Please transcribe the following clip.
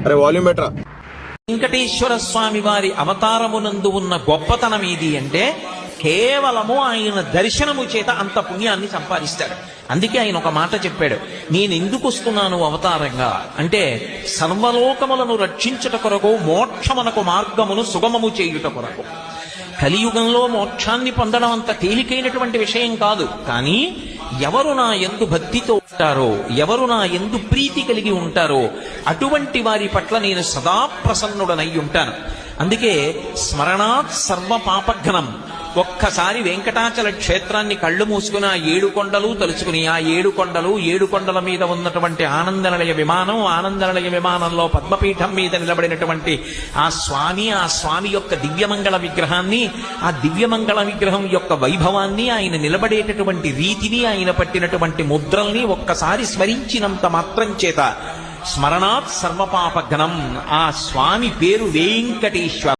అరే వాల్యూమ్ బెటరా. వెంకటేశ్వర స్వామి వారి అవతారమునందు ఉన్న గొప్పతనం ఏది అంటే కేవలము ఆయన దర్శనము చేత అంత పుణ్యాన్ని సంపాదిస్తాడు. అందుకే ఆయన ఒక మాట చెప్పాడు, నేను ఎందుకు వస్తున్నాను అవతారంగా అంటే సర్వలోకములను రక్షించుట కొరకు, మోక్షమునకు మార్గమును సుగమము చేయుట కొరకు. కలియుగంలో మోక్షాన్ని పొందడం అంత తేలికైనటువంటి విషయం కాదు. కానీ ఎవరు నా యందు భక్తితో ఉంటారో, ఎవరు నా యందు ప్రీతి కలిగి ఉంటారో అటువంటి వారి పట్ల నేను సదా ప్రసన్నుడనై ఉంటాను. అందుకే స్మరణాత్ సర్వ పాపఘ్నం. ఒక్కసారి వెంకటాచల క్షేత్రాన్ని కళ్ళు మూసుకుని ఆ 7 కొండలు తలుచుకుని, ఆ 7 కొండలు, 7 కొండల మీద ఉన్నటువంటి ఆనందనిలయ విమానం, ఆనందనిలయ విమానంలో పద్మపీఠం మీద నిలబడినటువంటి ఆ స్వామి యొక్క దివ్యమంగళ విగ్రహాన్ని, ఆ దివ్యమంగళ విగ్రహం యొక్క వైభవాన్ని, ఆయన నిలబడేటటువంటి రీతిని, ఆయన పట్టినటువంటి ముద్రల్ని ఒక్కసారి స్మరించినంత మాత్రం చేత స్మరణాత్ సర్వపాపఘ్నం, ఆ స్వామి పేరు వెంకటేశ్వర.